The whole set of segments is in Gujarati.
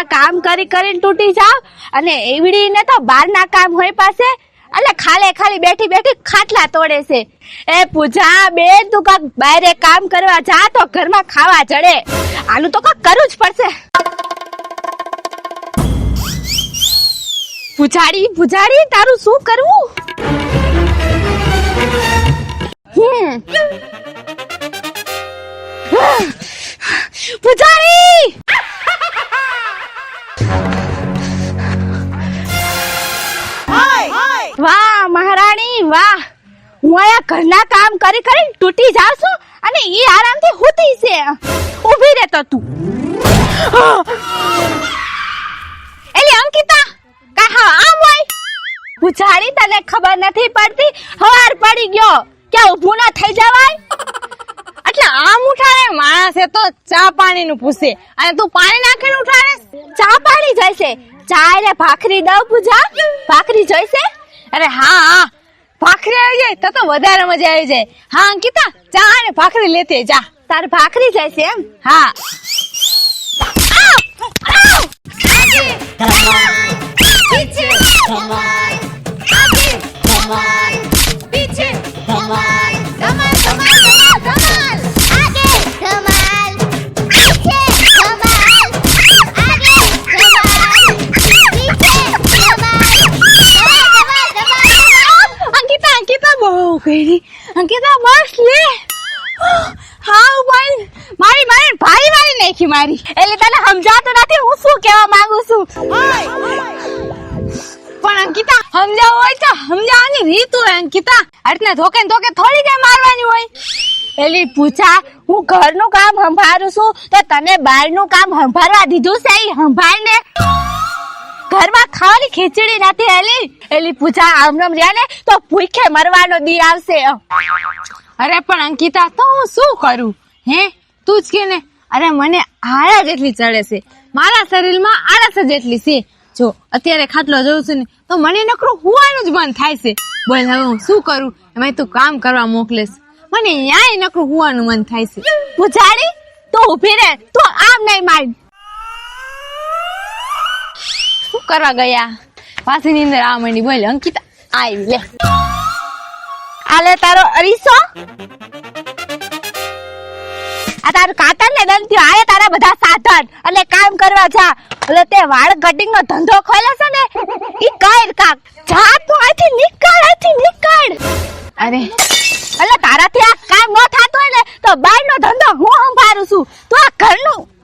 ઘરના કામ કરી કરીને તૂટી જાવ અને એવડીને તો બહારના કામ હોય પાસે એટલે ખાલી બેઠી બેઠી ખાટલા તોડે છે. એ પૂજા બેન તું કાક બહાર કામ કરવા જા તો ઘરમાં ખાવા ચડે. આનું તો કાક કરવું જ પડશે. પૂજાડી તારું શું કરવું? પૂજાડી વાહ મહારાણી વાહ. હું આયા ઘરના કામ કરી કરીને તૂટી જાવ છું અને ઈ આરામથી હોતી છે. ઊભી રહે તો તું. એલી અંકિતા કા હા આમ હોય? પૂજાડી તને ખબર નથી પડતી? હવાર પડી ગયો ક્યાં ઊભું ના થઈ જવાય? એટલે આમ ઉઠાડે માણસે તો ચા પાણી નું પૂછે અને તું પાણી નાખીને ઉઠાડે. ચા પાણી જોઈશે? ચા ને ભાખરી દઉં પૂજા? ભાખરી જોઈશે? અરે હા ભાખરી આવી જાય તો વધારે મજા આવી જાય. હા અંકિતા ચા અને ભાખરી લેતી જા. તાર ભાખરી જોઈશે એમ? હા. અંકિતા બસ લે. હા મારી ભારી નાખી મારી. એટલે તને સમજાતું નથી હું શું કહેવા માંગુ છું. પણ અંકિતા સમજાવ હોય તો સમજાવવાની રીત હોય અંકિતા. એટલે ધોકે થોડી કઈ મારવાની હોય. એલી પૂછા હું ઘરનું કામ સંભાળું છું તો તને બહારનું કામ સંભાળવા દીધું છે? ઈ સંભાળ ને. ઘરમાં ખાવાની ખીચડી નથી એલી પૂછા આમ રહ્યા ને તો ભૂખે મરવાનો દી આવશે. અરે પણ અંકિતા તો હું શું કરું? હે તું જ કે ને. અરે મને આળસ જેટલી ચડે છે. મારા શરીરમાં આળસ જેટલી છે. જો અત્યારે ખાટલો જોઉં છું ને તો મને નકરું હુવાનું જ મન થાય છે. બોલ હવે હું શું કરું? એમાં તું કામ કરવા મોકલેશ. મને ન્યાય નકરું હુવાનું મન થાય છે. પૂજાડી તું ઊભી રહે. તું આમ નહીં માર. શું કરવા ગયા? પાછી ની અંદર આ માંડી. બોલ અંકિતા આવી લે. આલે તારો અરીસો. આ તારું કાતર ને દંતી આલે તારા બધા સાધન અને કામ કરવા જા. એટલે તે વાળ કટિંગ નો ધંધો ખોલ્યો છે ને ઈ કર કાક. જા તું અહીંથી નીકળ. અરે એટલે તારાથી આ કામ ન થાતું હોય ને તો બાર નો ધંધો હું સંભાળું છું. તું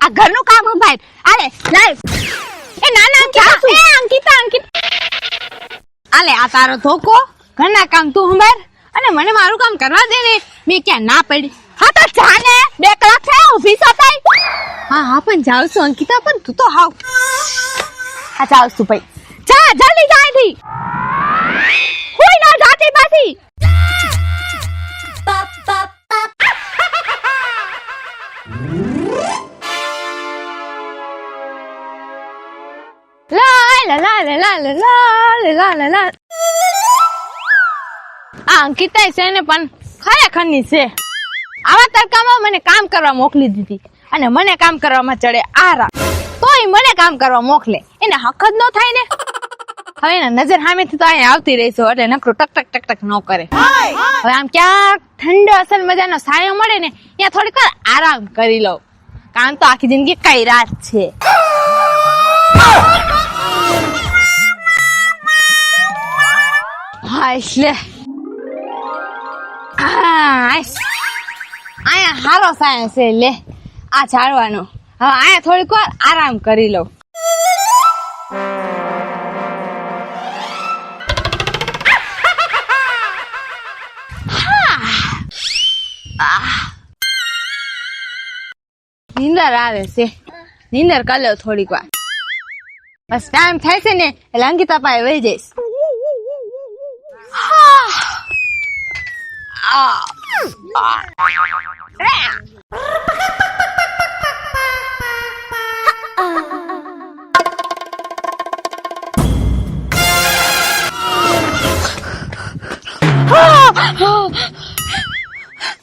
આ ઘરનું કામ સંભાળ. આલે લાવ. એ નાના અંકિતા આલે આ તારો ધોકો. ઘરના કામ તું સંભાળ અને મને મારું કામ કરવા દે ને. મેં ક્યાં ના પડી? હા તો જા ને. 2 કલાક થયા ઊભી છો તઈ. હા પણ જાઉં છું અંકિતા. પણ તું તો હાવ. હા જાઉં છું ભાઈ. જા જલ્દી જા અહીંથી. કોઈ ના જાતી પાછી. આ અંકિતા છે ને પણ ખરેખર ની છે. આવા તડકામાં મને કામ કરવા મોકલી દીધી અને મને કામ કરવામાં ચડે આરામ. તોય મને કામ કરવા મોકલે. એને હક જ ન થાય ને. હવે એના નજર સામેથી તો અહીંયા આવતી રહીશું એટલે નકરું ટક ન કરે. હવે આમ ક્યાંક ઠંડો અસલ મજાનો સાયો મળે ને ત્યાં થોડીક વાર આરામ કરી લઉં. કામ તો આખી જિંદગી કઈ રાત છે. હા એટલે અહીંયા હારો સાયન્સ છે. લે આ ઝાડવાનો. હવે અહીંયા થોડીક વાર આરામ કરી લઉં. નીંદર આવે છે. નીંદર કરી લો થોડીક વાર. બસ ટાઈમ થાય છે ને એટલે અંકિતા પાસે વહી જઈશ.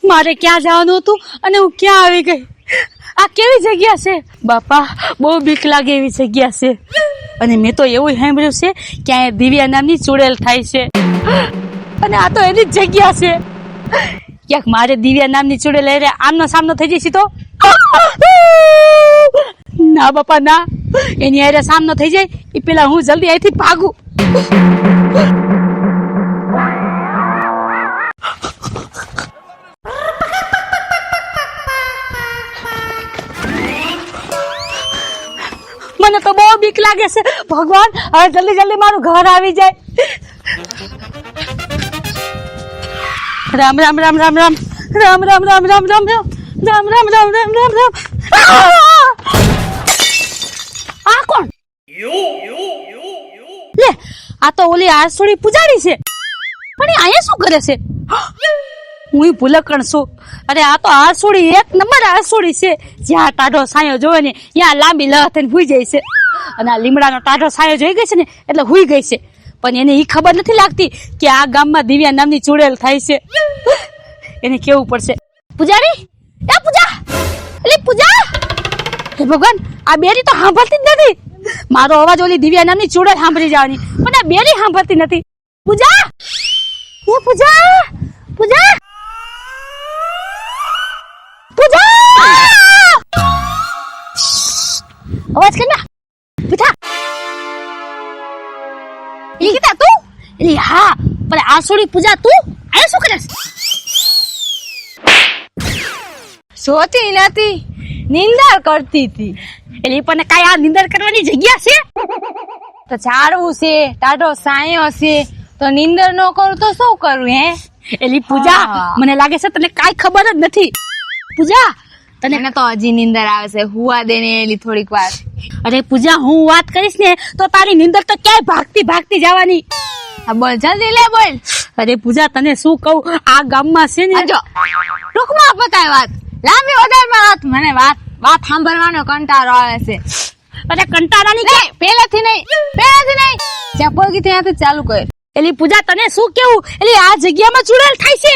મારે ક્યાં જવાનું હતું અને હું ક્યાં આવી ગઈ? આ કેવી જગ્યા છે? બાપા બહુ બીક લાગે એવી જગ્યા છે અને મેં તો એવું સાંભળ્યું છે કે અહીંયા દિવ્યા નામની ચૂડેલ થાય છે અને આ તો એની જ જગ્યા છે ક્યાંક મારે દિવ્યા નામની ચૂડેલ લઈને આમનો સામનો થઈ જશે તો ના બાપા ના એની હારે સામનો થઈ જાય એ પેલા હું જલ્દી અહીંથી ભાગું મને તો બહુ બીક લાગે છે ભગવાન હવે જલ્દી જલ્દી મારું ઘર આવી જાય રામ રામ રામ રામ રામ રામ રામ રામ રામ રામ રામ રામ રામ રામ રામ રામ રામ આ કોણ લે આ તો ઓલી આરસોડી પૂજારી છે પણ એ અહીંયા શું કરે છે હું ભૂલકણ છું અરે આ તો આરસોડી એક નંબર આરસોડી છે જ્યાં ટાઢો સાયો જોવે ને ત્યાં લાંબી લહ થઈને હુઈ જાય છે અને આ લીમડાનો ટાઢો સાયો જોઈ ગઈ છે ને એટલે હુઈ ગઈ છે પણ એને ઈ ખબર નથી લાગતી કે આ ગામમાં દિવ્યા નામની ચૂડેલ થાય છે એને કેવું પડશે પૂજારી એ પૂજા એલી પૂજા હે ભગવાન આ બેરી તો સાંભળતી જ નથી મારો અવાજ ઓલી દિવ્યા નામની ચૂડેલ સાંભળી જવાની પણ આ બેરી સાંભળતી નથી પૂજા એ પૂજા પૂજા પૂજા અવાજ કર ના પૂજા એ કીધા તું એલી હા પણ આસોડી પૂજા તું આ શું કરે જોતી નથી નિંદર કરતી હતી એલી પણ કાઈ આ નિંદર કરવાની જગ્યા છે તો ઝાડવું છે ટાઢો સાયો છે તો નિંદર ન કરું તો શું કરું હે એલી પૂજા હા. મને લાગે છે તને કાઈ ખબર જ નથી પૂજા તને તને તો હજી નિંદર આવે છે હુવા દે ને એલી થોડીક વાર અરે પૂજા હું વાત કરીશ ને તો તારી નિંદર તો ક્યાંય ભાગતી ભાગતી જવાની હા બોલ જલ્દી લે બોલ અરે પૂજા તને શું કહું આ ગામમાં છે ને જો ટૂંકમાં પતાય વાત લાંબી વધારમાં વાત મને વાત વાત સાંભળવાનો કંટાળો આવે છે અરે કંટાળાની નહીં પહેલેથી નહીં જ્યાં પોગી ત્યાંથી ચાલુ કર એલી પૂજા તને શું કેવું એલી આ જગ્યામાં ચૂડેલ થાય છે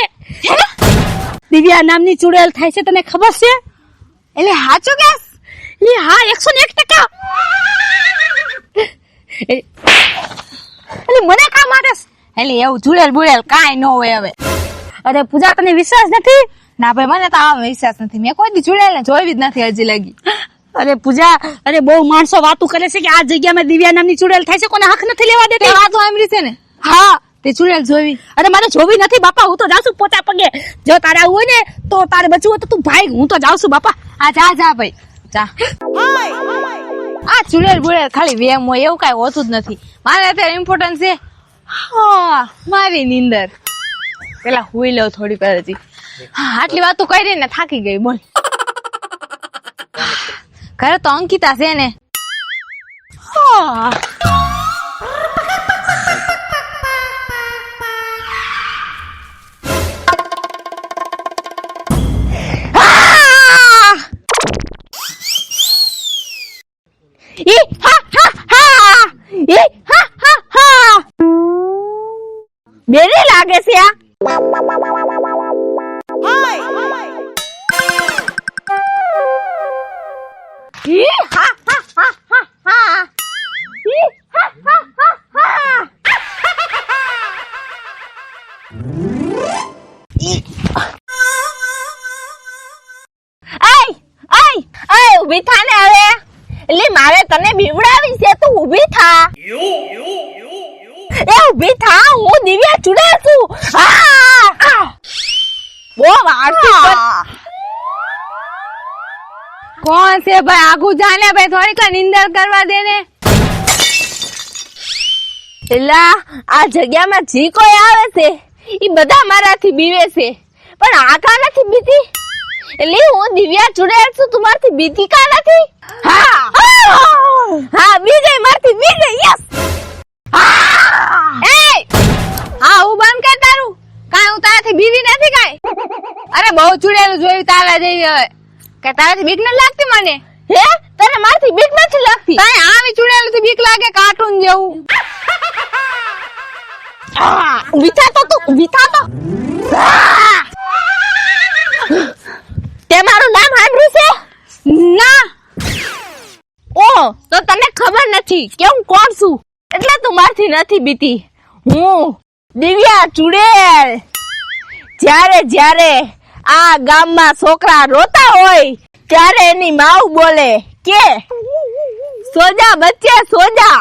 દિવ્યા નામની ચૂડેલ થાય છે તને ખબર છે એટલે હાચું કેસ એલી હા 101% એલી મને કા મારેસ એટલે એવું ચુડેલ બુડેલ કાંઈ ન હોય હવે અરે પૂજા તને વિશ્વાસ નથી ના ભાઈ મને તો આમ વિશ્વાસ નથી મેં કોઈ દી ચુડેલ ને જોઈ જ નથી હજી લગી અરે પૂજા અરે બહુ માણસો વાતું કરે છે કે આ જગ્યામાં દિવ્યા નામની ચૂડેલ થાય છે કોને હક નથી લેવા તે દેતી વાતો સાંભળી છે ને હા તે ચુડેલ જોવી અરે મારે જોવી નથી બાપા હું તો જાઉં છું પોતા પગે જો તારે આવું હોય ને તો તારે બચવું હોય તો તું ભાઈ હું તો જાઉં છું બાપા આ જા જા ભાઈ જા આ ચુડેલ બુડેલ ખાલી વેમ હોય એવું કઈ હોતું જ નથી મારે અત્યારે ઇમ્પોર્ટન્ટ છે હા મારી નીંદર પેલા હુઈ લઉં થોડી વાર હજી હા આટલી વાતો કરી ને થાકી ગઈ બોલ ઘરે તો અંકિતા છે ને હા ઈ હા હા હા ઈ હા હા હા બેરી લાગે છે આ ઈ હા હા હા હા હા ઈ હા હા હા હા આય આય આય ઊભી થા ને હવે એટલે મારે તને બીવડાવી છે તું ઊભી થા એ ઊભી થા હું દિવ્યા ચુડેલ છું બહુ વારથી કોણ છે ભાઈ આગુ જાને ભાઈ થોડીક નિંદર કરવા દે ને એલા આ જગ્યામાં જી કોઈ આવે છે ઈ બધા મારાથી બીવે છે પણ આ કા નથી બીતી એટલે હું દિવ્યા ચુડેલ છું તું મારથી બીતી કા નથી હા હા બીજે મારથી બીજે યસ એ હા હું બંધ કર તારું કાઈ હું તારાથી બીવી નથી કાઈ અરે બહુ ચુડેલું જોયું તારા જેવી હવે કે તારાથી બીક નથી લાગતી મને હે તને મારથી બીક નથી લાગતી તારે આવી ચુડેલું થી બીક લાગે કાર્ટૂન જેવું ઊભી થા તો તું ઊભી થા તો તે મારું નામ સાંભળ્યું છે ના કે હું કોણ છું એટલે તું મારથી નથી બીતી. હું દિવ્યા ચુડેલ. જ્યારે જ્યારે આ ગામમાં છોકરા રોતા હોય ત્યારે એની માવ બોલે કે સોજા બચ્ચે સોજા.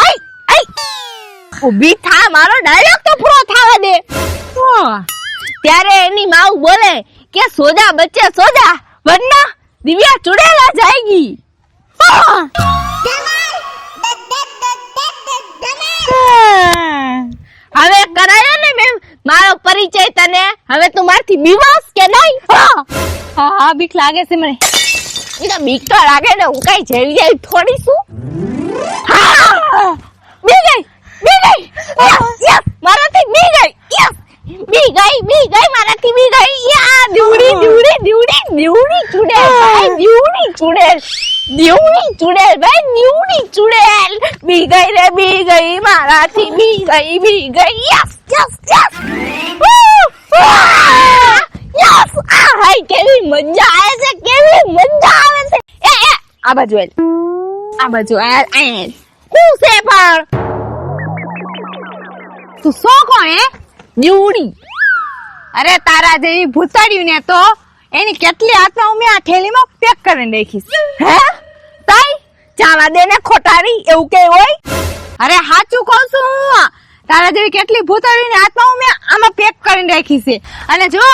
આઈ આઈ ઊભી થા, મારો ડાયલોગ તો પૂરો થવા દે. ત્યારે એની માવ બોલે કે સોજા બચ્ચે સોજા વરના દિવ્યા ચુડેલા જાયગી. હવે કરાયો ને મેં મારો પરિચય તને. હવે તું મારથી બીવાસ કે નહીં? હા બીક લાગે છે મને. એ તો બીક તો લાગે ને, હું કઈ જેવી જેવી થોડી છું. બી ગઈ યસ મારાથી બી ગઈ. યસ બી ગઈ મારાથી બી ગઈ. યા દીવડી ચુડેલ ભાઈ, દીવડી ચુડેલ ભાઈ, દીવડી ચુડેલ. બી ગઈ રે, બી ગઈ મારાથી, બી ગઈ. યસ હાય કેવી મજા આવે છે, એ આ બાજુ આય હું છે પણ તું સો કોણ હે? દીવડી. અરે તારા જેવી ભૂતાડ્યું ને તો એની કેટલી આત્મા મેં આ થેલીમાં પેક કરીને રાખીશ. હે તાઈ ચાવા દે ને ખોટારી, એવું કે હોય? અરે સાચું કહું છું, તારા જેવી કેટલી ભૂતાડ્યું ને આત્મા મેં આમાં પેક કરીને રાખી છે. અને જો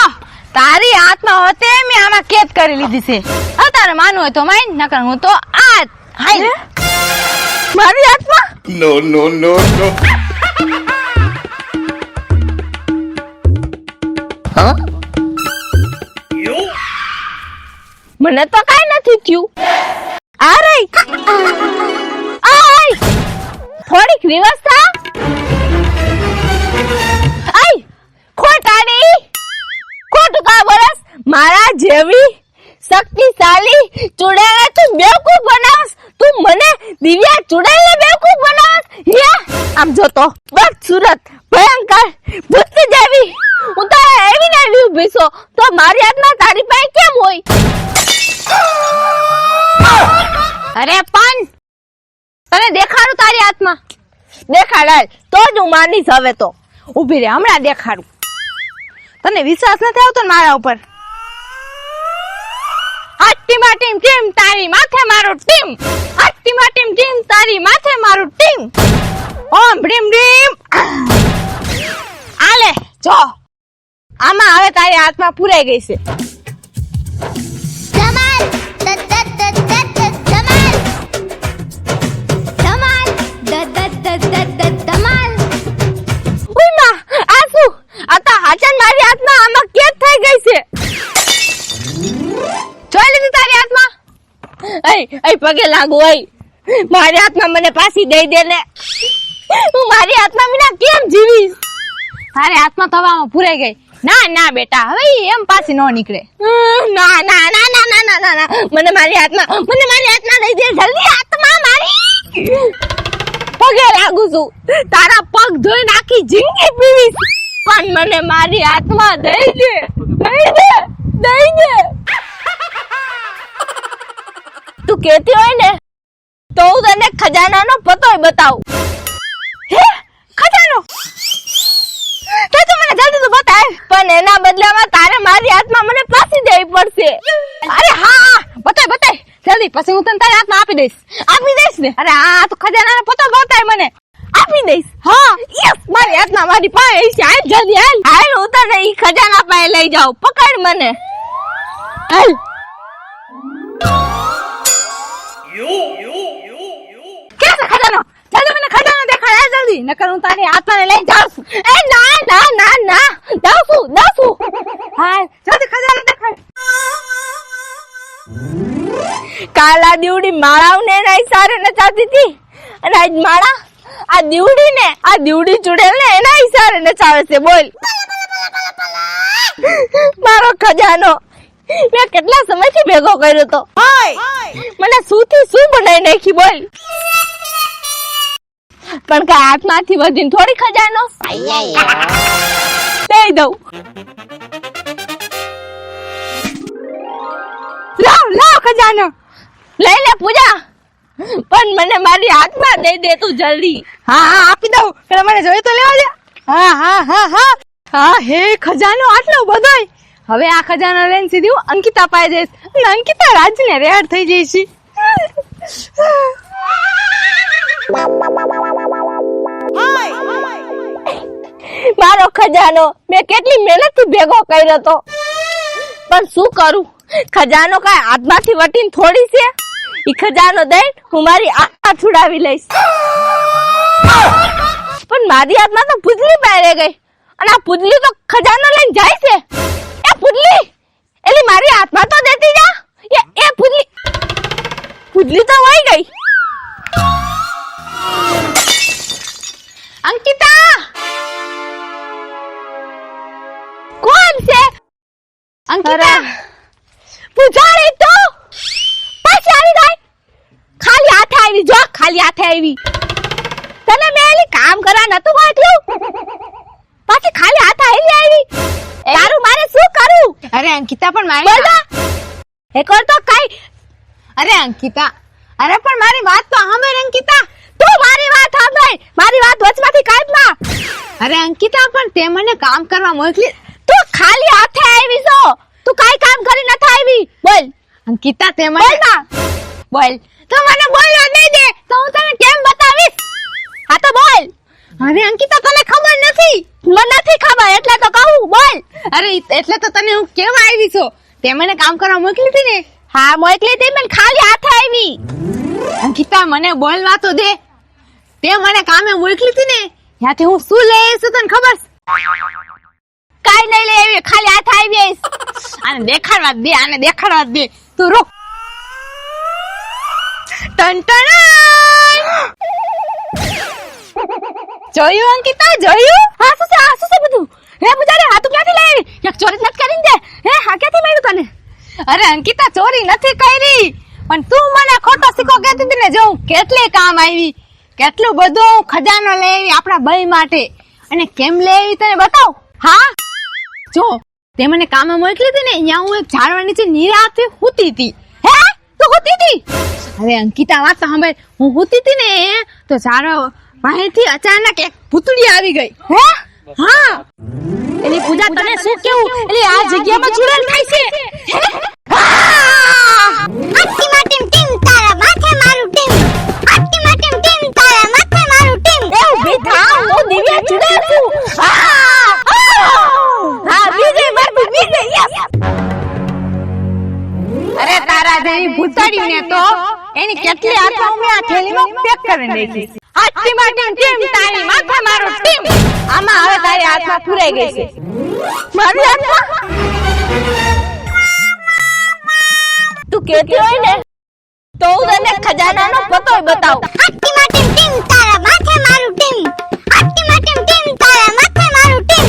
તારી આત્મા હોતે મેં આમાં કેદ કરી લીધી છે. હવે તારે માનવું હોય તો માન, નકર હું તો આ હાય મારી આત્મા. No. મને તો કઈ નથી થયું. આ રહી થોડીક રિવર્સ થા. આઈ ખોટાડી ખોટું કા બોલસ? મારા જેવી શક્તિશાળી ચુડેલને તું બેવકૂફ બનાવસ? તું મને દિવ્યા ચુડેલને બેવકૂફ બનાવસ? આમ જોતો બસ સુરત ભયંકર ભૂત જેવી હું તો એવી ને એવી ઊભી છું, તો મારી આત્મા તારી પાસે કેમ હોય? અરે પણ તને દેખાડું તારી આત્મા. દેખાડાય તો જ હું માનીશ. હવે તો ઊભી રે, હમણાં દેખાડું. તને વિશ્વાસ નથી આવતો ને મારા ઉપર? હાટીમાં ટીમ ટીમ તારી માથે મારું ટીમ, હાટીમાં ટીમ ટીમ તારી માથે મારું ટીમ. ઓમ ભ્રીમ ભ્રીમ. આલે જો આમાં હવે તારી આત્મા પૂરાઈ ગઈ છે. મારી આત્મા આમાં કેદ થઈ ગઈ છે. જોઈ લીધી તારી આત્મા? એ પગે લાગુ. મારી આત્મા મને પાછી દઈ દે ને, હું મારી આત્મા વિના કેમ જીવીશ? તારી આત્મા તો હવામાં પૂરાઈ ગઈ. ના બેટા, હવે એમ પાછી ન નીકળે. ના મને મારી આત્મા દઈ દે જલ્દી. આત્મા મારી પગે લાગુ છું, તારા પગ ધોઈ નાખી જિંદગી પીવીશ, પણ મને મારી આત્મા દઈ દે. તું કહેતી હોય ને તો હું તને ખજાનાનો પતોય બતાવું. હે ખજાનો? તો તું મને જલ્દી તો બતાવ. પણ એના બદલામાં તારે મારી આત્મા મને પાછી દેવી પડશે. અરે હા બતાય જલ્દી, પછી હું તને તારી આત્મા આપી દઈશ ને. અરે હા તું ખજાનાનો પતો બતાય મને, આપી દઈશ. હા યસ મારી આત્મા મારી પાસે છે. હાલ જલ્દી હાલ હું તને ઈ ખજાના પાસે લઈ જાઉં. પકડ મને, હાલ. ક્યાં છે ખજાનો? જલ્દી મને ખજાનો દેખાડ. હાલ જલ્દી, નકર હું તારી આત્માને લઈ જાઉં છું. ના જાઉં છું. હાલ જલ્દી ખજાનો દેખાડ. કાલા દીવડી માળાઓને એના ઈશારે નચાવતી હતી, અને આજ માળા આ દીવડી ચુડેલ ને એના ઈશારે નચાવે છે. બોલ મારો ખજાનો મેં કેટલા સમયથી ભેગો કર્યો તો. મને શું થી શું બનાવી નાખી બોલ. પણ કઈ હાથમાંથી વધીને થોડી ખજાનો દઈ દઉં. લાવ ખજાનો લઈ લે પૂજા. પણ મને મારી હાથમાં દઈ દે તું જલ્દી. હા હા આપી દઉં, પેલા મને જોઈ તો લેવા દે. હા હા હા હા હા, હે ખજાનો આટલો બધોય. હવે આ ખજાનો લઈને સીધી હું અંકિતા પાસે જઈશ અને અંકિતા રાજને રેડ થઈ જઈશ. મારો ખજાનો મેં કેટલી મહેનતથી ભેગો કર્યો હતો, પણ શું કરું, ખજાનો કાંઈ હાથમાંથી વટીને થોડી છે. ઈ ખજાનો દઈ હું મારી આંખ છુડાવી લઈશ. પણ મારી હાથમાં તો પૂજલી પહેરે ગઈ અને આ પૂજલી તો ખજાનો લઈને જાય છે. એ પૂજલી, એલી મારી હાથમાં તો દેતી જા. એ પૂજલી, પૂજલી તો વહી ગઈ. અંકિતા, કોણ છે? અંકિતા, પૂજારી તો પાછી આવી ગઈ. ખાલી હાથે આવી, જો ખાલી હાથે આવી. તને મેં એલી કામ કરવા નતું મોકલ્યું, પાછી ખાલી હાથે આવી. તારું મારે શું કરું? અરે અંકિતા પણ મારી બોલ એક વાર તો કઈ. અરે અંકિતા, અરે પણ મારી વાત તો સાંભળ અંકિતા. તું મારી વાત સાંભળ, મારી વાત વચમાંથી કાઢ ના. અરે અંકિતા, પણ તે મને કામ કરવા મોકલી. તું ખાલી હાથે આવી છો, તું કાઈ કામ કરી નથી આવી. બોલ અંકિતા, તે બોલ મને ના. બોલ. તો મને બોલવા દઈ દે તો હું તને કેમ બતાવીશ. હા તો બોલ. અરે અંકિતા, તને ખબર નથી. મને નથી ખબર એટલે તો કહું. બોલ. અરે એટલે તો તને હું કેવા આવી છું. તે મને કામ કરવા મોકલી હતી ને. હા મોકલી હતી, પણ ખાલી હાથે આવી. અંકિતા, મને બોલવા તો દે. તે મને કામે મોકલી હતી ને, ત્યાંથી હું શું લઈ આવી છું તને ખબર છે? કાઈ નહીં લે આવી, ખાલી હાથે આવી. આને દેખાડવા જ દે, આને દેખાડવા જ દે. તું રોક. ટન જોયું અંકિતા, જોયું? હા શું છે બધું? હે મુજારે હાથ ક્યાંથી લઈ આવી? એક ચોરી નથી કરીને દે. હે હા ક્યાંથી મળ્યું તને? અરે અંકિતા, ચોરી નથી કરી, પણ તું મને ખોટો સિક્કો કહેતી હતી ને, જો હું કેટલે કામ આવી, કેટલું બધું ખજાનો લઈ આવી આપણા ભાઈ માટે. અને કેમ લઈ આવી તને બતાવ. હા જો તે મને કામે મોકલી હતી ને, અહીંયા હું એક ઝાડવા નીચે નિરાંતે સૂતી હતી. હે તું હોતી હતી? અરે અંકિતા, વાત તો સાંભળ. હું સૂતી હતી ને તો ઝાડવા પાસેથી અચાનક એક ભૂતડી આવી ગઈ. હે હા, એની પૂજા તને શું કેવું, એટલે આ જગ્યામાં ચૂડેલ થાય છે. આટકી ટીમ ટીમ તારા માથે મારું ટીમ. આટકી ટીમ ટીમ તારા માથે મારું ટીમ. એ ઊભી થા, હું દિવ્યા ચુડા છું. હા બીજે યસ. અરે તારા જેવી ભૂતડીને તો એની કેટલી આત્મા મેં આ થેલીમાં પેક કરીને રાખી. આટકી માટે ટીમ તારી માથે મારું ટીમ. આમાં હવે તારી આત્મા પુરાઈ ગઈ છે. મારી આત્મા તું કેતી હોય ને તો હું તને ખજાનાનો પતો બતાવું. આટકી માટે ટીમ તારા માથે મારું ટીમ. આટકી માટે ટીમ તારા માથે મારું ટીમ.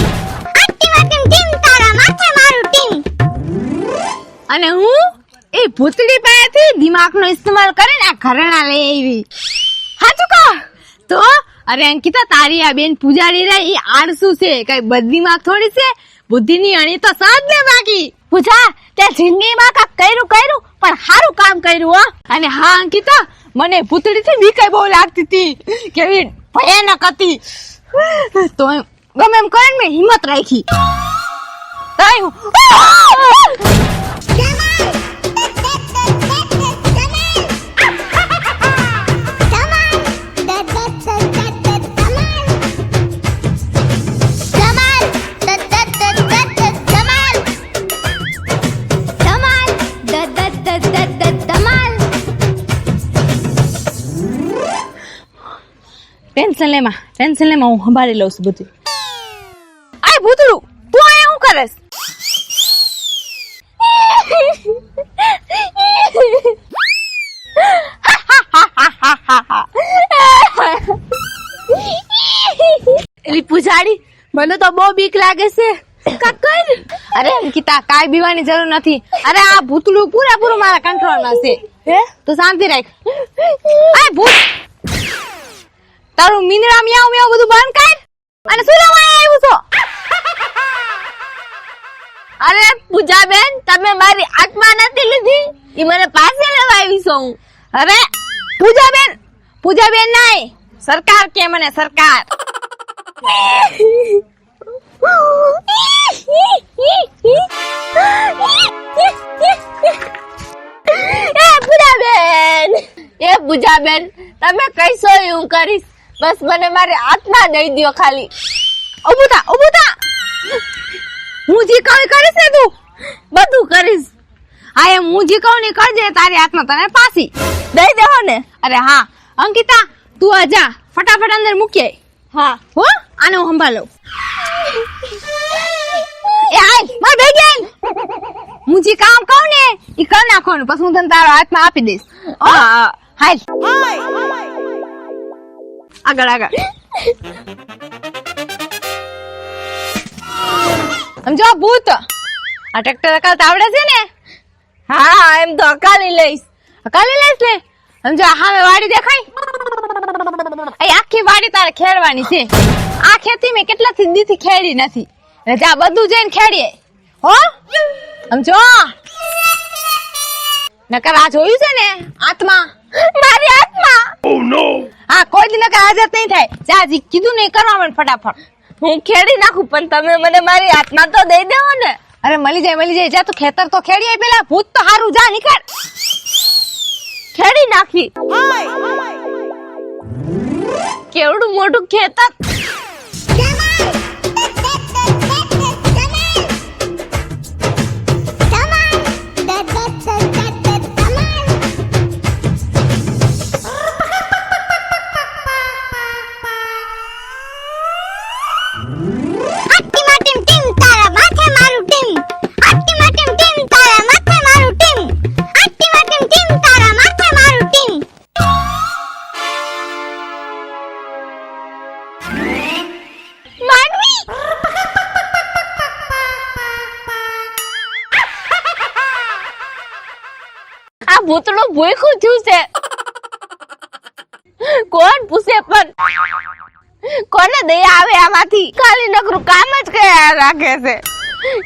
આટકી માટે ટીમ તારા માથે મારું ટીમ. અને હું એ ભૂતડી પાસેથી દિમાગનો ઇસ્તેમાલ કરીને આ ઘરેણા લઈ આવી. હાચું કહો તો અરે અંકિતા, તારી આ બેન પૂજારી રે એ આળસુ છે, કઈ બદદિમાગ થોડી છે. બુદ્ધિની અણી તો સાજ ને બાકી. પૂજા તે જિંદગીમાં કાક કર્યું પણ સારું કામ કર્યું હો. અને હા અંકિતા, મને ભૂતડી થી બીક બહુ લાગતી હતી, કેવી ભયાનક હતી. તો ગમે એમ કરીને મેં હિંમત રાખી. ટેન્શન લેમાં હું સંભાળી લઉં છું બધું. આય ભૂતડું, તું અહીંયા શું કરેસ? એલી પૂજાડી, મને તો બહુ બીક લાગે છે. અરે અંકિતા, કાઈ બીવાની જરૂર નથી. અરે આ ભૂતડું પૂરેપૂરું મારા કંટ્રોલમાં છે. તો શાંતિ રાખ. આ ભૂત, તારું મીંદડા મિયાવ મિયાવ બધું બંધ કર અને શું લેવા આવ્યું છો? અરે પૂજા બેન, તમે મારી આત્મા નથી લીધી, ઈ મને પાસે લેવા આવી છું. અરે પૂજાબેન નહીં, સરકાર કે મને સરકાર. એ પૂજાબેન તમે કઈસો એવું કરીશ, બસ મને મારી આત્મા દઈ દ્યો ખાલી. ઊભું થા. હું જે કહું કરીશ ને તું બધું કરીશ. હા એમ હું જે કહું ને કરજે, તારી આત્મા તને પાછી દઈ દેવો ને. અરે હા અંકિતા તું આ જા ફટાફટ અંદર મૂકી આય. હા હો આને હું સંભાળું. એ હાલ માર ભેગેન હું જે કામ કહું ને ઈ કર નાખવાનું, પછી હું તને તારો હાથમાં આપી દઈશ. હા હાલ આગળ. સમજો ભૂત આ ટ્રેક્ટર હકાલતા આવડે છે ને? હા એમ તો હકાલી લઈશ ને. સમજો હામે વાડી દેખાય, અહીં આખી વાડી તારે ખેડવાની છે. આ ખેતી મેં કેટલાથી દીથી ખેડી નથી, એટલે જા બધું જઈને ખેડીએ હો. સમજો નકર આ જોયું છે ને આત્મા, મારી આત્મા. હા કોઈ દી નકર હાજર નહીં થાય. જા જી કીધું ને કરવા મને ફટાફટ. હું ખેડી નાખું પણ તમે મને મારી આત્મા તો દઈ દેવો ને. અરે મળી જાય જા તું ખેતર તો ખેડી આય પેલા. ભૂત તો હારું જા નીકળ. ખેડી નાખી કેવડું મોટું ખેતર. આ ભૂતડું ભૂખ્યું થયું છે. કોણ પૂછે પણ કોને દયા આવે આમાંથી? ખાલી નકરું કામ જ કર્યા રાખે છે.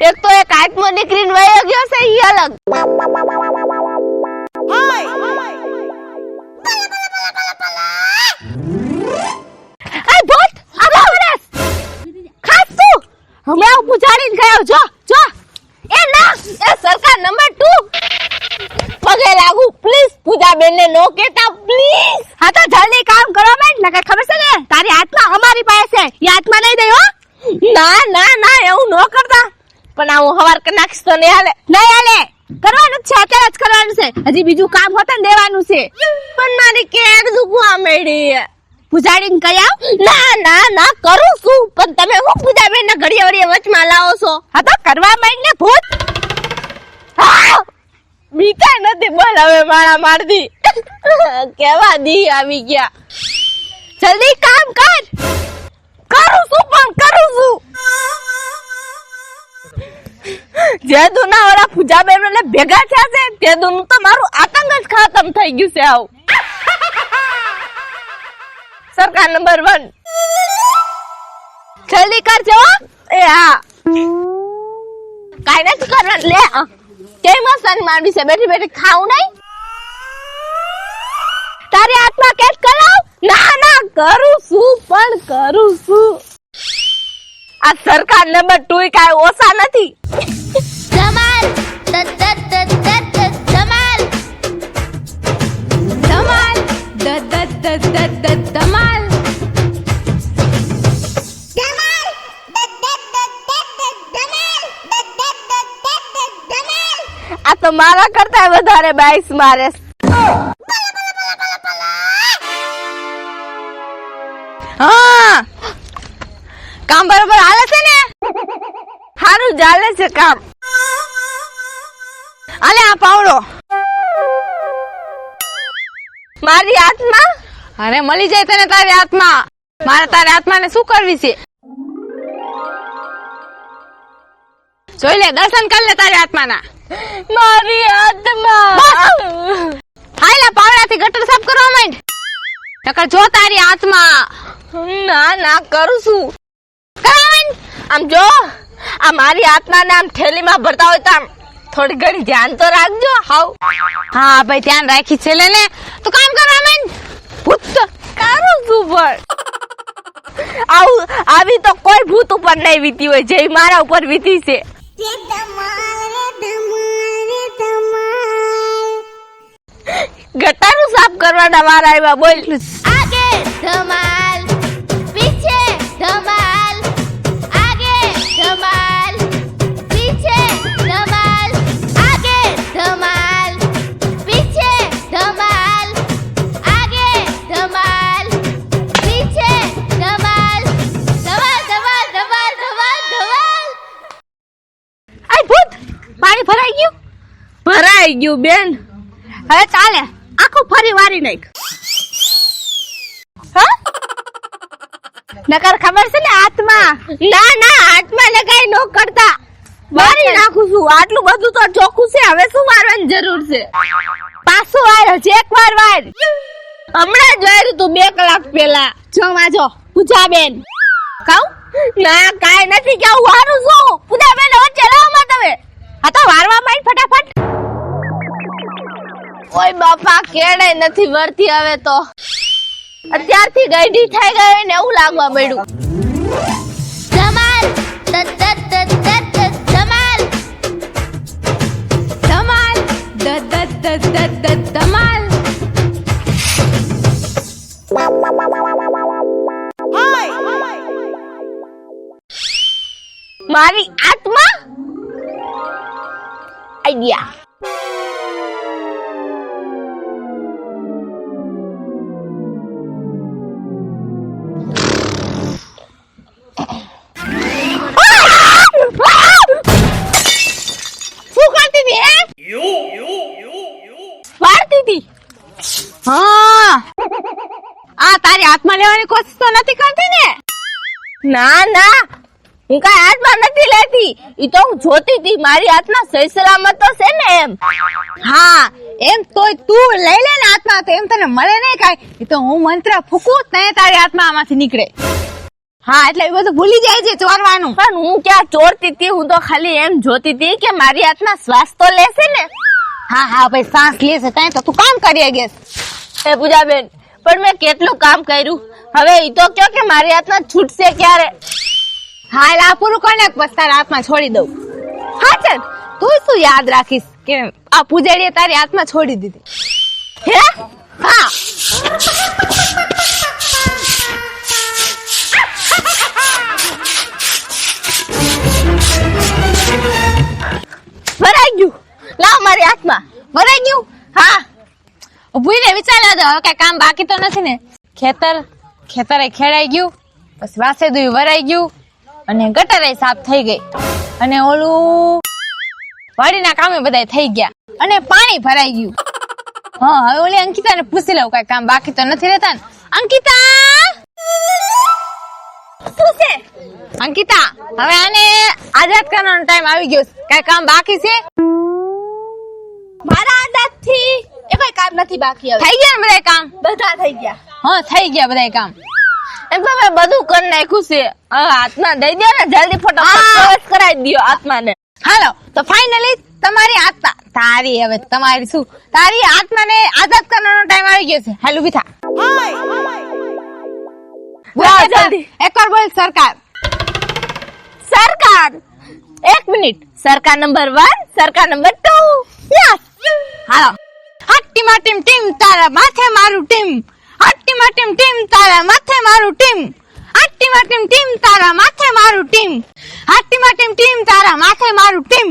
એક તો એક આત્મો નીકળીને વયો ગયો છે ઈ અલગ. આ ભૂત આ બાવરસ ખાસ તું હમણાં હું પૂજાડીને ગયો. જો એ ના એ સરકાર નંબર 2 પગે લાગુ પ્લીઝ. પૂજાબેન ને નો કેતા પ્લીઝ. હા તો જલ્દી કામ કરો મેં, નકર ખબર છે ને તારી આત્મા અમારી પાસે છે. એ આત્મા નહીં દે હો. ના એવું નો કરતા. પણ આ હું હવાર કરી નાખીશ તો નહીં હાલે. કરવાનું છે, અત્યારે જ કરવાનું છે. હજી બીજું કામ હોત ને દેવાનું છે. પણ મારી કેડ દુખવા મેડી. પૂજાડીને કહી આવ. ના કરું છું, પણ તમે હું પૂજાબેન ને ઘડીએ વચમાં લાવો છો. હા તો કરવા માંડ ને ભૂત. હા બીકાય નથી. બોલ હવે મારા મારદી કેવા દી આવી ગયા. જલ્દી કામ કર. કરું છું જે દુના વાળા પૂજાબેન ને ભેગા થયા છે તે દુનું તો મારું આતંક જ ખતમ થઈ ગયું છે. આવું સરકાર નંબર 1 જલ્દી કરજો. એ હા કાઈ નથી કરવાનું. લે કેમ મસાન મારવી છે? બેઠી ખાવું નહીં? તારી આત્મા કેટ કરાવ. ના કરું છું. આ સરકાર નંબર 2 કાઈ ઓછા નથી. ધમાલ ધમાલ ધમાલ. આ તો મારા કરતા વધારે બાઈસ મારે. હા કામ બરોબર હાલે છે ને? સારું ચાલે છે કામ. આલે આ પાવડો. મારી આત્મા અરે મળી જાય તને તારી આત્મા. મારે તારી આત્માને શું કરવી છે? જોઈ લે, દર્શન કરી લે તારી આત્માના. મારી આત્મા હાયલા પાવડાથી ગટર સાફ કરવા માંડ. નકર જો તારી આત્મા. ના કરું છું. કરાવન આમ જો આ મારી આત્માને આમ થેલીમાં ભરતા હોય તો આમ થોડી ઘણી ધ્યાન તો રાખજો હાવ. હા ભાઈ ધ્યાન રાખી છે લે ને તું કામ કરવા માંડ. ભૂત કારું છું પણ આવી તો કોઈ ભૂત ઉપર નહીં વીતી હોય જે મારા ઉપર વીતી છે. ગટારું સાફ કરવાના વારા આવ્યા બોલ. आगे धमाल पीछे धमाल आगे धमाल पीछे धमाल आगे धमाल पीछे धमाल आगे धमाल पीछे धमाल धमाल धमाल धमाल धमाल धमाल. આય ભૂત પાણી ભરાઈ ગયું. ભરાઈ ગયું બેન. હવે ચાલે આખું ફરી વારી નાખ. હા નકર ખબર છે ને હાથમાં. ના ના હાથમાં લગાઈ નો કરતા વારી નાખું છું. આટલું બધું તો ચોખ્ખું છે હવે શું વારવાની જરૂર છે. પાછું વાર હજી એક વાર વાર. હમણાં જ વાર્યું તું 2 કલાક પહેલા. જો વાજો પૂજા બેન કહું. ના કાઈ નથી કે હું વારું છું. પૂજા બેન વચ્ચે રહો માં તમે. હા તો વારવા માંડ ફટાફટ. ઓય બાપા કેડે નથી વરતી હવે તો. અત્યારથી ગઈઢી થઈ ગઈ ને એવું લાગવા મળ્યું. धमाल धमाल ધમાલ ધમાલ. મારી આત્મા આઈડિયા. શું કરતી હતી હે? વાળતી હતી. હા આ તારી હાથમાં લેવાની કોશિશ તો નથી કરતી ને. ના ના હું કઈ હાથમાં નથી લેતી. ઈ તો હું જોતી હતી મારી હાથમાં સહી સલામત તો છે ને એમ. હા એમ તોય તું લઈ લે ને હાથમાં તો એમ તને મળે નહીં કાઈ. એ તો હું મંત્ર ફૂકું ને તારી હાથમાં આમાંથી નીકળે. હા એટલે એ બધું ભૂલી જાય છે ચોરવાનું. પણ હું ક્યાં ચોરતી હતી. હું તો ખાલી એમ જોતી હતી કે મારી હાથમાં શ્વાસ તો લેશે ને. હા હા ભાઈ સાસ લેશે ત્યાં તો તું કામ કરી ગેસ. એ પૂજાબેન પણ મેં કેટલું કામ કર્યું. હવે ઈ તો કયો કે મારી હાથમાં છૂટશે ક્યારે. હા એટલે આ પૂરું કરીને બસ તારા હાથમાં છોડી દઉં. હા ચાલ તું શું યાદ રાખીશ કે આ પૂજારીએ તારી હાથમાં છોડી દીધી. હે હા ભરાઈ ગયું. લાવ મારી હાથમાં. ભરાઈ ગયું. હા ઉભી ને વિચાર હવે કઈ કામ બાકી તો નથી ને. ખેતરે ખેડાઈ ગયું પછી વાસેદુય વરાઈ ગયું અને ગટરે સાફ થઈ ગઈ અને ઓલું વાડીના કામે બધાય થઈ ગયા અને પાણી ભરાઈ ગયું. હા હવે ઓલી અંકિતાને પૂછી લઉં કઈ કામ બાકી તો નથી રહેતા ને. અંકિતા શું છે? અંકિતા હવે આને આઝાદ કરવાનો ટાઈમ આવી ગયો છે. કઈ કામ બાકી છે? મારા હાથથી એ કોઈ કામ નથી બાકી. હવે થઈ ગયા ને બધાય કામ? બધા થઈ ગયા. હા થઈ ગયા બધાય કામ. એમ તો મેં બધું કરી નાખ્યું છે. હવે હાથમાં દઈ દો ને જલ્દી ફટાફટ પ્રવેશ કરાવી દો આત્માને. હાલો તો ફાઇનલી તમારી આત્મા તારી હવે તમારી શું તારી આત્માને આઝાદ કરવાનો ટાઈમ આવી ગયો છે. હાલ ઉભી થા. બોલ જલ્દી એકવાર બોલ સરકાર. સરકાર 1 મિનિટ. સરકાર નંબર 1 સરકાર નંબર 2. યસ હાલો હટ્ટીમાં ટીમ ટીમ તારા માથે મારું ટીમ. હટ્ટીમાં ટીમ ટીમ તારા માથે મારું ટીમ. હટ્ટીમાં ટીમ ટીમ તારા માથે મારું ટીમ. હટ્ટીમાં ટીમ ટીમ તારા માથે મારું ટીમ.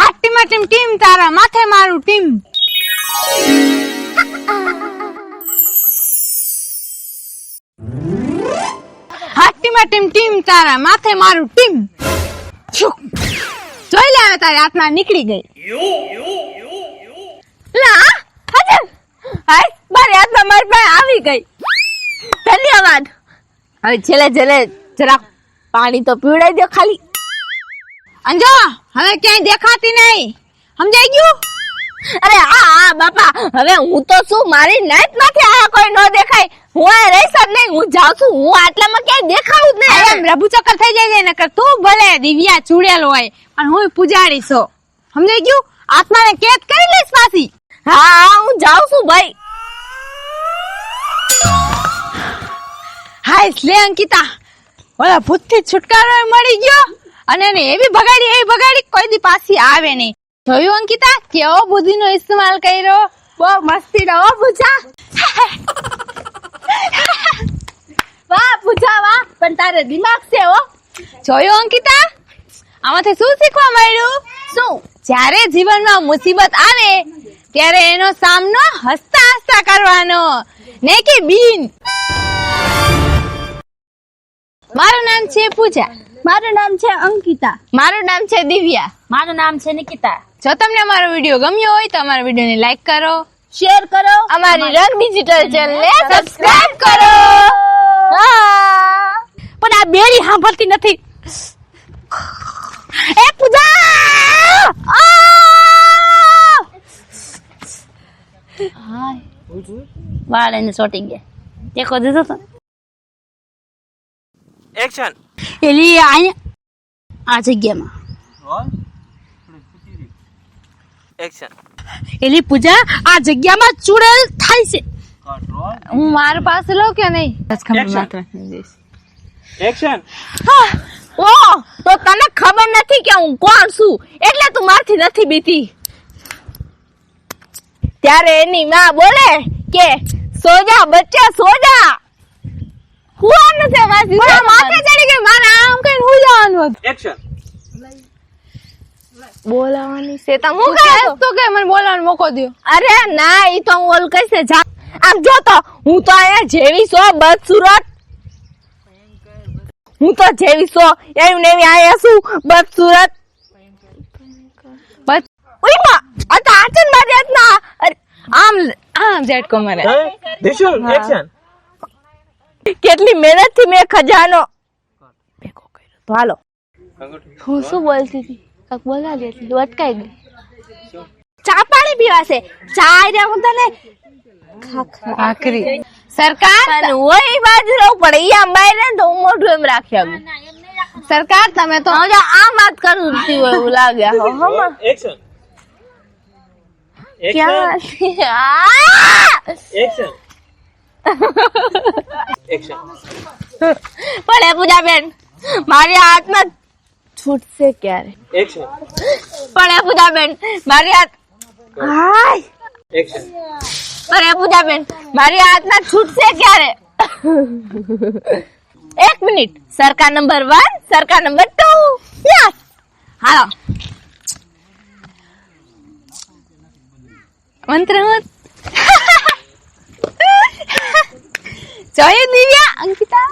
હટ્ટીમાં ટીમ ટીમ તારા માથે મારું ટીમ. હટ્ટીમાં ટીમ ટીમ તારા માથે મારું ટીમ. જોઈ લે હવે તારી આત્મા નીકળી ગઈ. લા હાજર. હાય મારી આત્મા મારી પાસે આવી ગઈ. ધન્યવાદ. હવે છેલ્લે જરાક પાણી તો પીવડાવી દો ખાલી. અંજો હવે ક્યાંય દેખાતી નહીં. સમજાઈ ગયું? અરે હા બાપા હવે હું તો શું મારી નાઈટ માંથી આયા કોઈ ન દેખાય. હું આ રહીશ જ નહીં. હું જાઉં છું. હું આટલામાં ક્યાંય દેખાવું જ નહીં. એમ રબુ ચક્કર થઈ જાય ને. તું ભલે દિવ્યા ચૂડેલ હોય પણ હું પૂજારી છું. સમજાઈ ગયું? આત્માને કેદ કરી લઈશ પાછી. હા હું જાઉં છું ભાઈ. હાય લે અંકિતા, ઓલા ભૂતથી છુટકારો મળી ગયો અને એને એવી ભગાડી કોઈ દી પાછી આવે નહીં. જોયું અંકિતા કેવો બુદ્ધિનો ઇસ્તેમાલ કર્યો. બહુ મસ્તી નો પૂછા. વાહ પૂછા વાહ, પણ તારે દિમાગ છે હો. જોયું અંકિતા, આમાંથી શું શીખવા મળ્યું? શું? જ્યારે જીવનમાં મુસીબત આવે ત્યારે એનો સામનો હસતા હસતા કરવાનો, ને કે બીન. મારું નામ છે પૂજા. મારું નામ છે અંકિતા. મારું નામ છે દિવ્યા. મારું નામ છે નિકિતા. જો તમને અમારો વિડીયો ગમ્યો હોય તો અમારા વિડીયોને લાઈક કરો, શેર કરો, અમારી રંગ ડિજિટલ ચેનલને સબસ્ક્રાઇબ કરો. પણ આ બેરી સાંભળતી નથી. એ પૂજા વાળ એને ચોટી ગયા. ટેકો દીધો તો એક્શન એલી અહીંયા આ જગ્યામાં એક્શન એલી પૂજા આ જગ્યામાં ચૂડેલ થાય છે. હું મારી પાસે લઉં કે નહીં? એક્શન ઓ તો તને ખબર નથી કે હું કોણ છું એટલે તું મારથી નથી બીતી. ત્યારે એની માં બોલે કે સોજા બચ્ચા સોજા. હુઆ નથી માસી, પણ આ માથે ચડી ગઈ, મારે આમ કઈ હું જવાનું હતું. એક્શન બોલાવાની છે તો હું હું કહેશ કહું? તો કે મને બોલવાનો મોકો દ્યો. અરે ના ઈ તો હું ઓલ કઈસે જા. આમ જો તો હું તો અહીંયા જેવી છો બદસુરત. હું તો જેવી છો એવી ને એવી અહીંયા છું બદસુરત. બસ ઓય માં આ તો આચન મારી હાથ ના. અરે, આમ ઝટકો મારે. ધીશું એક્શન કેટલી મહેનત થી મેં ખજાનો ભેગો કર્યો. તો હાલો હું શું બોલતી હતી? કાક બોલા દેતી અટકાઈ ગઈ. ચા પાણી પીવાશે. ચા રે હું તને આખરી સરકાર અને ઓય ઈ બાજુ રહું પડે ઈ આમ બહાર રહે ને તો હું મોઢું એમ રાખી આવું. સરકાર તમે તો હવે આમ વાત કરું હતી હોય એવું લાગે. હમ એક્શન ક્યાં એક્શન એક્શન પણ એ પૂજાબેન મારી હાથમાં છૂટશે ક્યારે? એક્શન પણ એ પૂજાબેન મારી હાથ હાય એક્શન પણ એ પૂજાબેન મારી હાથમાં છૂટશે ક્યારે? 1 મિનિટ. સરકાર નંબર 1, સરકાર નંબર 2. યસ હાલો. મંત્ર જોયું દિવ્યા અંકિતા?